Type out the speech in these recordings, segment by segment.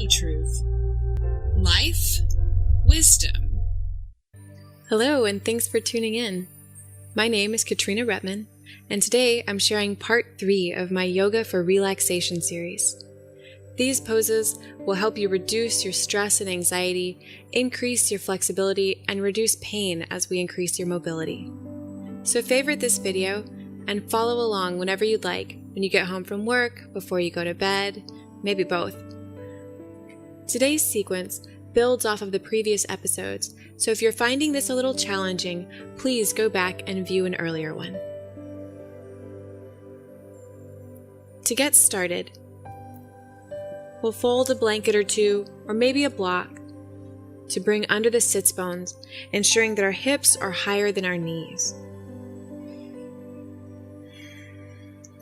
Psychetruth. Life, wisdom. Hello, and thanks for tuning in. My name is Katrina Rupman, and today I'm sharing part 3 of my Yoga for Relaxation series. These poses will help you reduce your stress and anxiety, increase your flexibility, and reduce pain as we increase your mobility. So favorite this video and follow along whenever you'd like, when you get home from work, before you go to bed, maybe both. Today's sequence builds off of the previous episodes, so if you're finding this a little challenging, please go back and view an earlier one. To get started, we'll fold a blanket or two, or maybe a block, to bring under the sits bones, ensuring that our hips are higher than our knees.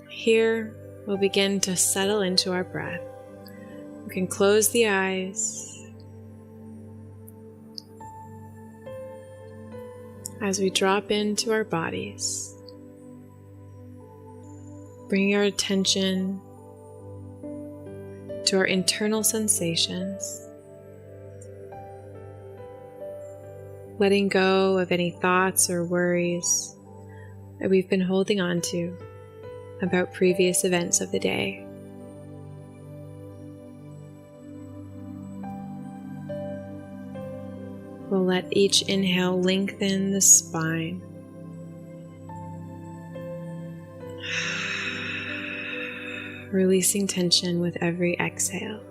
Here, we'll begin to settle into our breath. We can close the eyes as we drop into our bodies, bringing our attention to our internal sensations, letting go of any thoughts or worries that we've been holding on to about previous events of the day. We'll let each inhale lengthen the spine. Releasing tension with every exhale.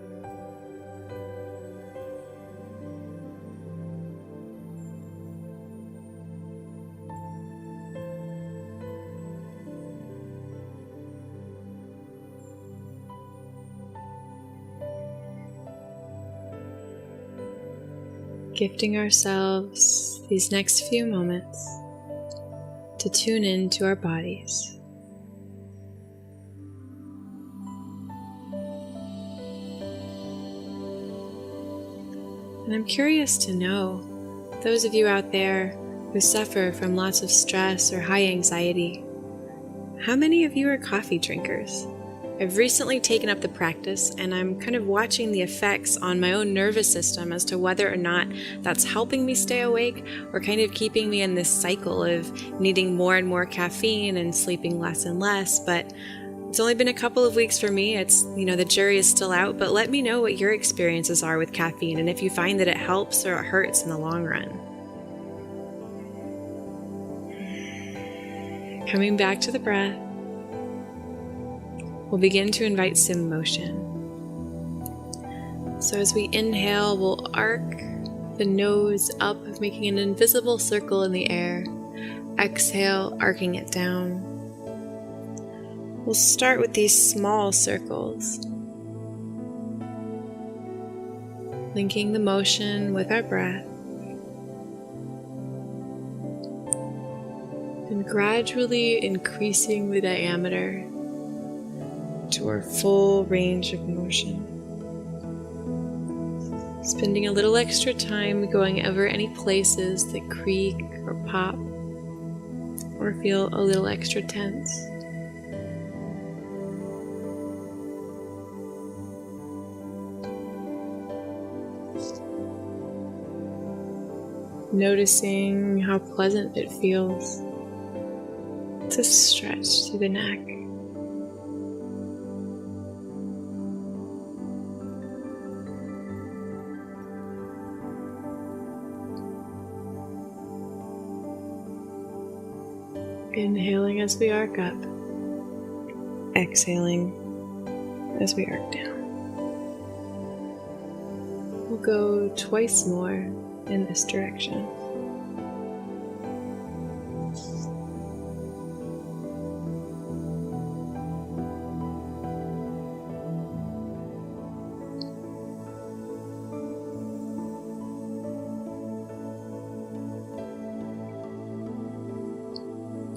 Gifting ourselves these next few moments to tune into our bodies. And I'm curious to know, those of you out there who suffer from lots of stress or high anxiety, how many of you are coffee drinkers? I've recently taken up the practice, and I'm kind of watching the effects on my own nervous system as to whether or not that's helping me stay awake or kind of keeping me in this cycle of needing more and more caffeine and sleeping less and less. But it's only been a couple of weeks for me. It's, the jury is still out, but let me know what your experiences are with caffeine and if you find that it helps or it hurts in the long run. Coming back to the breath, we'll begin to invite some motion. So as we inhale, we'll arc the nose up, making an invisible circle in the air. Exhale, arcing it down. We'll start with these small circles, linking the motion with our breath, and gradually increasing the diameter to our full range of motion. Spending a little extra time going over any places that creak or pop or feel a little extra tense. Noticing how pleasant it feels to stretch through the neck. Inhaling as we arc up, exhaling as we arc down. We'll go twice more in this direction.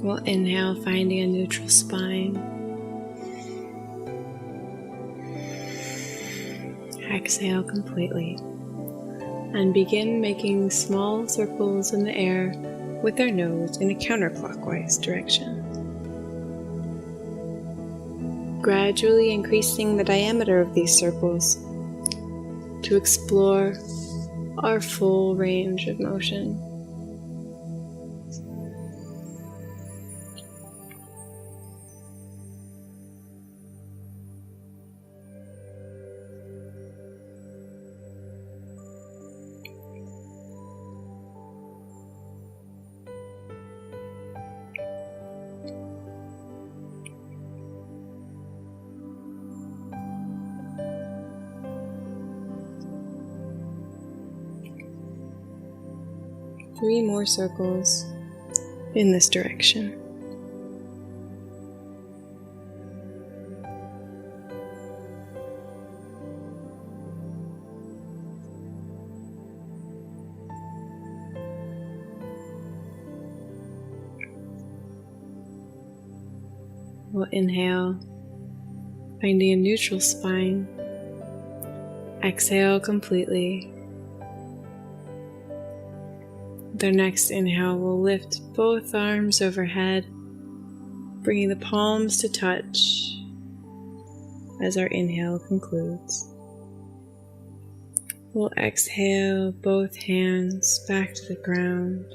We'll inhale, finding a neutral spine. Exhale completely. And begin making small circles in the air with our nose in a counterclockwise direction. Gradually increasing the diameter of these circles to explore our full range of motion. Three more circles in this direction. We'll inhale, finding a neutral spine. Exhale completely. With our next inhale, we'll lift both arms overhead, bringing the palms to touch as our inhale concludes. We'll exhale both hands back to the ground.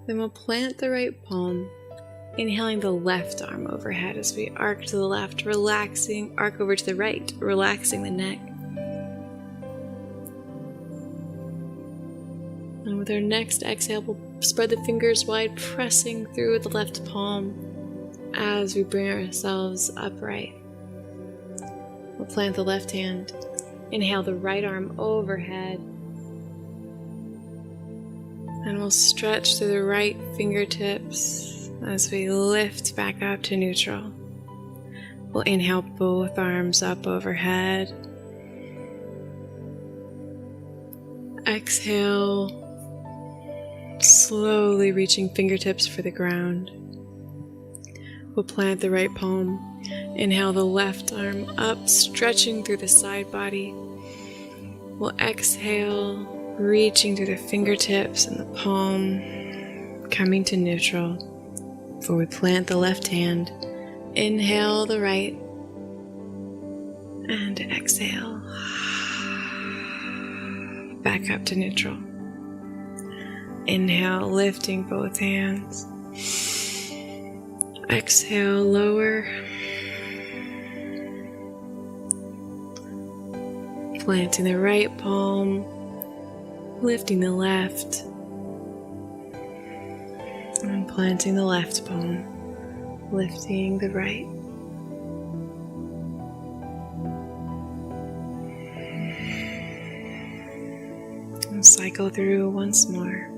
Then we'll plant the right palm, inhaling the left arm overhead as we arc to the left, arc over to the right, relaxing the neck. And with our next exhale, we'll spread the fingers wide, pressing through the left palm as we bring ourselves upright. We'll plant the left hand, inhale the right arm overhead, and we'll stretch through the right fingertips as we lift back up to neutral. We'll inhale both arms up overhead. Exhale, slowly reaching fingertips for the ground. We'll plant the right palm. Inhale the left arm up, stretching through the side body. We'll exhale, reaching through the fingertips and the palm, coming to neutral. Before we plant the left hand, inhale the right, and exhale, back up to neutral. Inhale, lifting both hands. Exhale, lower. Planting the right palm, lifting the left, and planting the left palm, lifting the right. And cycle through once more.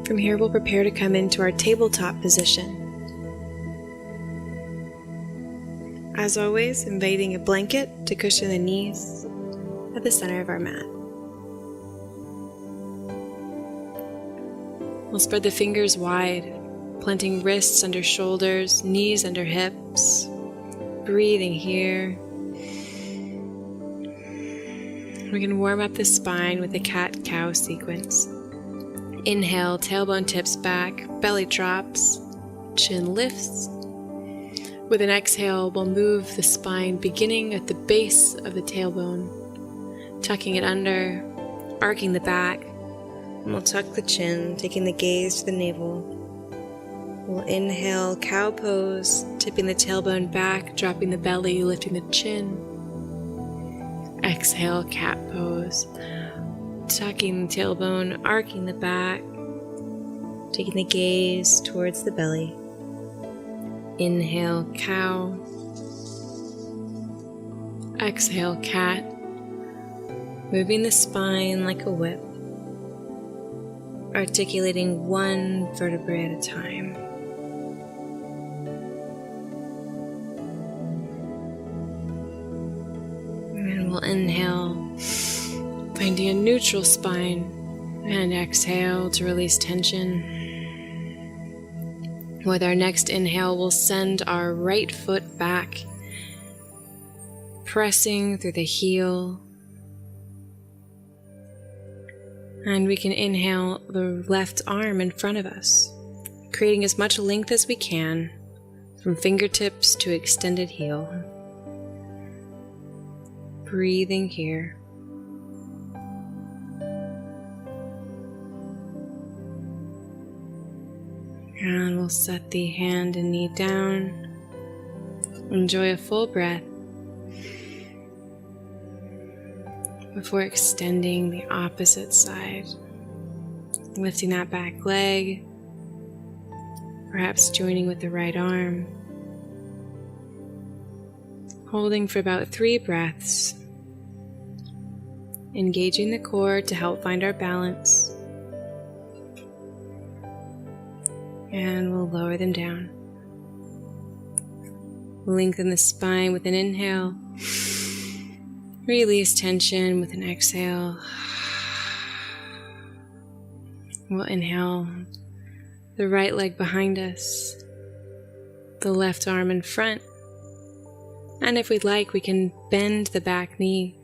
From here, we'll prepare to come into our tabletop position. As always, inviting a blanket to cushion the knees at the center of our mat. We'll spread the fingers wide, planting wrists under shoulders, knees under hips, breathing here. We can warm up the spine with the cat-cow sequence. Inhale, tailbone tips back, belly drops, chin lifts. With an exhale, we'll move the spine beginning at the base of the tailbone, tucking it under, arcing the back, and we'll tuck the chin, taking the gaze to the navel. We'll inhale, cow pose, tipping the tailbone back, dropping the belly, lifting the chin. Exhale, cat pose. Tucking the tailbone, arcing the back, taking the gaze towards the belly. Inhale, cow. Exhale, cat. Moving the spine like a whip, articulating one vertebrae at a time. And we'll inhale, Finding a neutral spine, and exhale to release tension. With our next inhale, we'll send our right foot back, pressing through the heel. And we can inhale the left arm in front of us, creating as much length as we can from fingertips to extended heel. Breathing here. And we'll set the hand and knee down. Enjoy a full breath before extending the opposite side. Lifting that back leg, perhaps joining with the right arm. Holding for about 3 breaths. Engaging the core to help find our balance. And we'll lower them down. Lengthen the spine with an inhale. Release tension with an exhale. We'll inhale the right leg behind us, the left arm in front. And if we'd like, we can bend the back knee,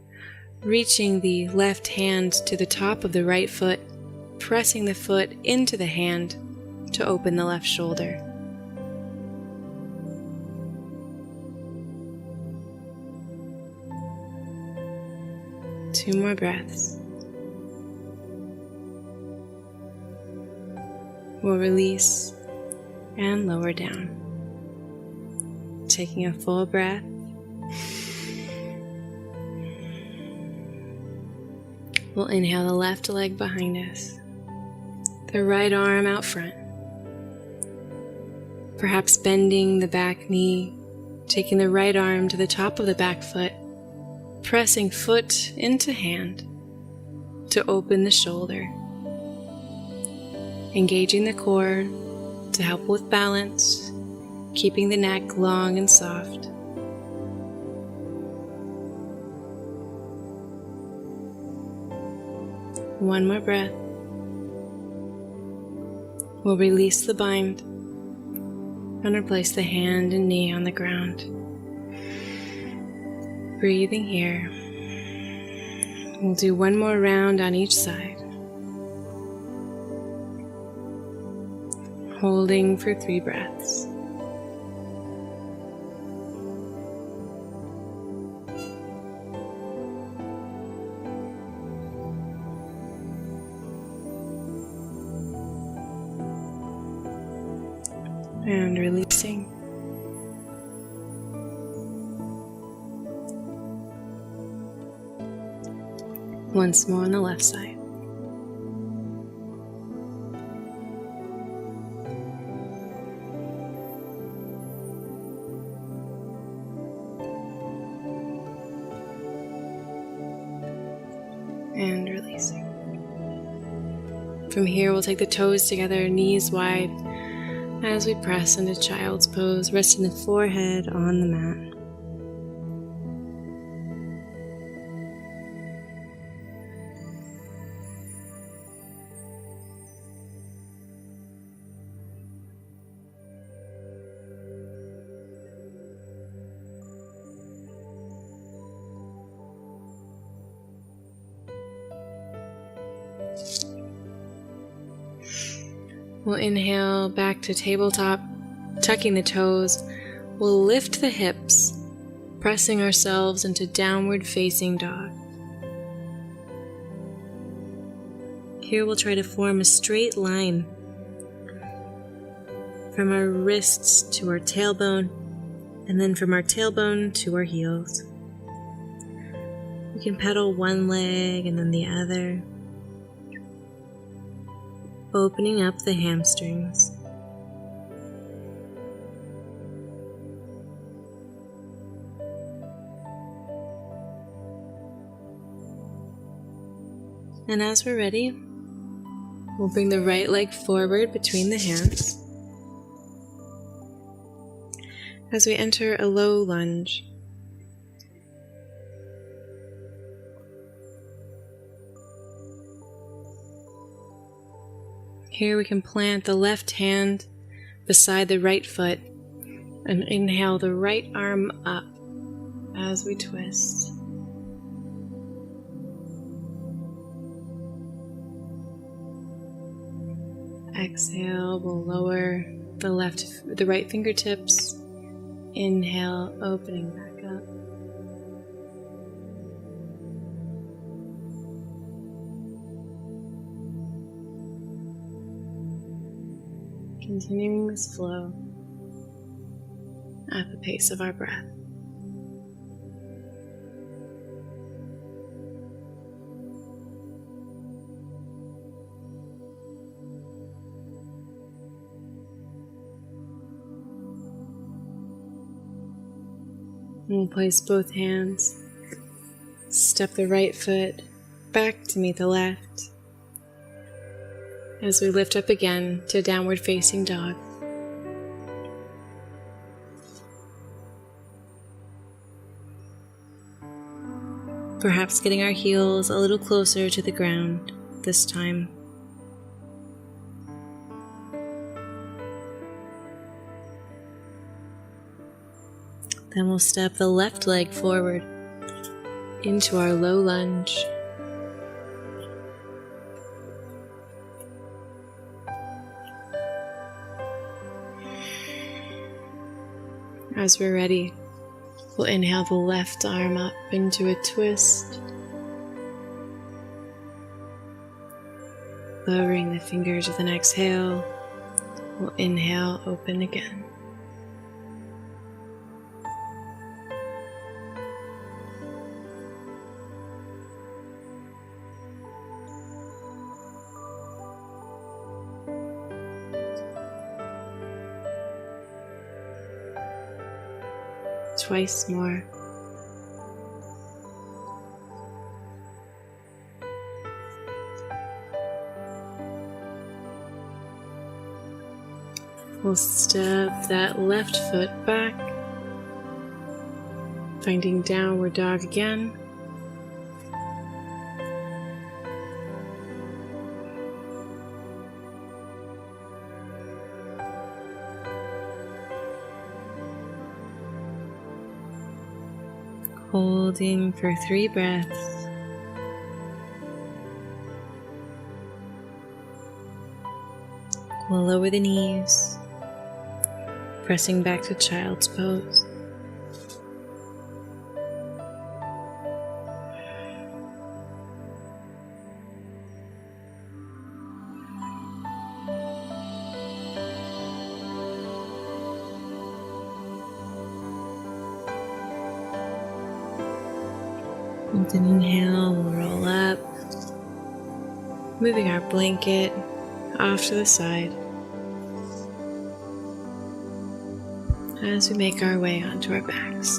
reaching the left hand to the top of the right foot, pressing the foot into the hand to open the left shoulder. Two more breaths. We'll release and lower down. Taking a full breath. We'll inhale the left leg behind us, the right arm out front. Perhaps bending the back knee, taking the right arm to the top of the back foot, pressing foot into hand to open the shoulder. Engaging the core to help with balance, keeping the neck long and soft. One more breath. We'll release the bind and replace the hand and knee on the ground. Breathing here. We'll do one more round on each side. Holding for 3 breaths. And releasing. Once more on the left side. And releasing. From here, we'll take the toes together, knees wide, as we press into child's pose, resting the forehead on the mat. We'll inhale back to tabletop, tucking the toes. We'll lift the hips, pressing ourselves into downward facing dog. Here we'll try to form a straight line from our wrists to our tailbone, and then from our tailbone to our heels. We can pedal one leg and then the other, opening up the hamstrings. And as we're ready, we'll bring the right leg forward between the hands as we enter a low lunge. Here we can plant the left hand beside the right foot and inhale the right arm up as we twist. Exhale, we'll lower the right fingertips. Inhale, opening back up. Continuing this flow at the pace of our breath. And place both hands. Step the right foot back to meet the left. As we lift up again to downward facing dog. Perhaps getting our heels a little closer to the ground this time. Then we'll step the left leg forward into our low lunge. As we're ready, we'll inhale the left arm up into a twist, lowering the fingers with an exhale. We'll inhale, open again. Twice more. We'll step that left foot back, finding downward dog again. Holding for 3 breaths. We'll lower the knees, pressing back to child's pose. With an inhale, we'll roll up, moving our blanket off to the side as we make our way onto our backs.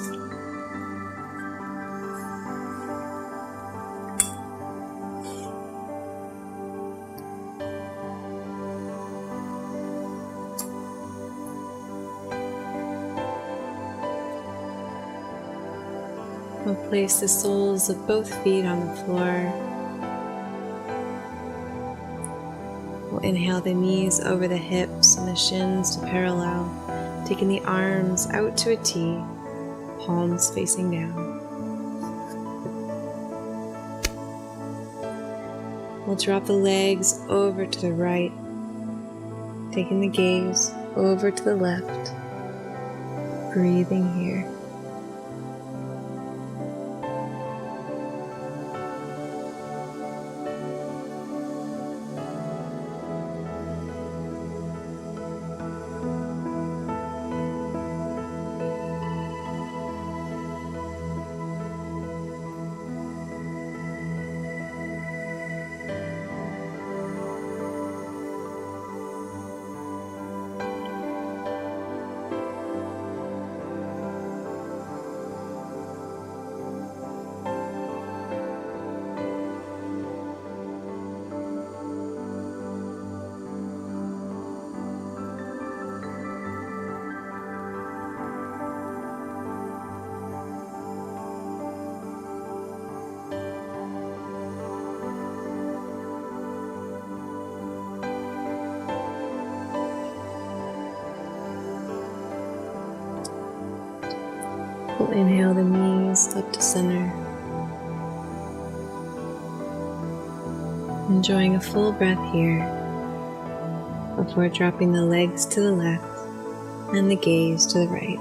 We'll place the soles of both feet on the floor. We'll inhale the knees over the hips and the shins to parallel, taking the arms out to a T, palms facing down. We'll drop the legs over to the right, taking the gaze over to the left, breathing here. We'll inhale the knees up to center. Enjoying a full breath here before dropping the legs to the left and the gaze to the right.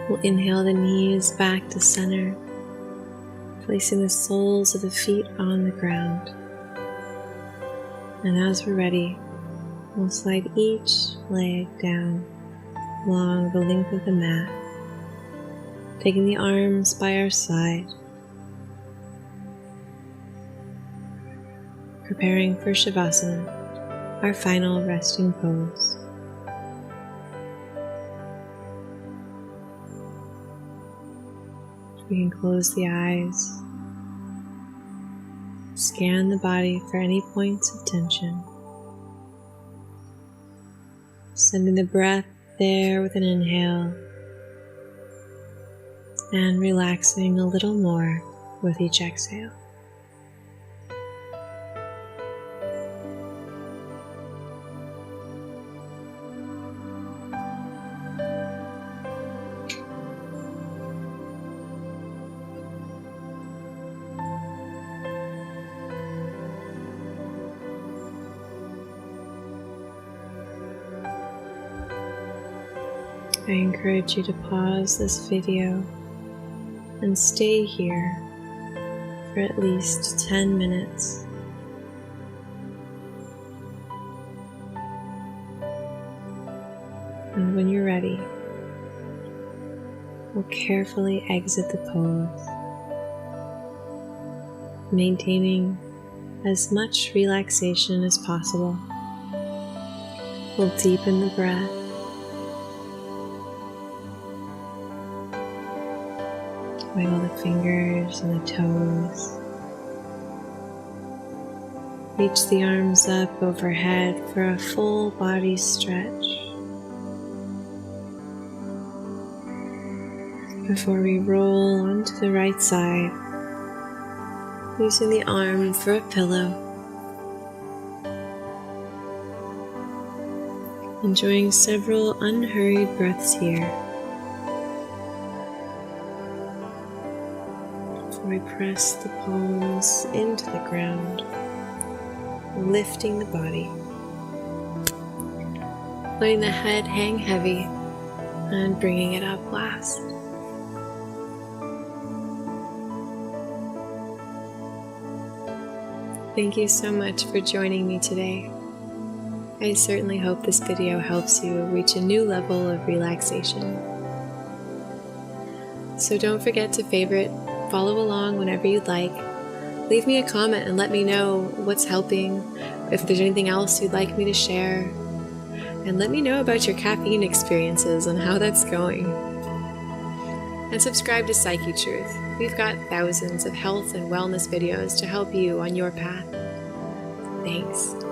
We'll inhale the knees back to center, placing the soles of the feet on the ground. And as we're ready, we'll slide each leg down along the length of the mat, taking the arms by our side, preparing for Shavasana, our final resting pose. We can close the eyes, scan the body for any points of tension, sending the breath there with an inhale and relaxing a little more with each exhale. I encourage you to pause this video and stay here for at least 10 minutes. And when you're ready, we'll carefully exit the pose, maintaining as much relaxation as possible. We'll deepen the breath, wiggle the fingers and the toes. Reach the arms up overhead for a full body stretch. Before we roll onto the right side, using the arm for a pillow. Enjoying several unhurried breaths here. We press the palms into the ground, lifting the body, letting the head hang heavy and bringing it up last. Thank you so much for joining me today. I certainly hope this video helps you reach a new level of relaxation. So don't forget to favorite, follow along whenever you'd like. Leave me a comment and let me know what's helping, if there's anything else you'd like me to share, and let me know about your caffeine experiences and how that's going. And subscribe to Psychetruth. We've got thousands of health and wellness videos to help you on your path. Thanks.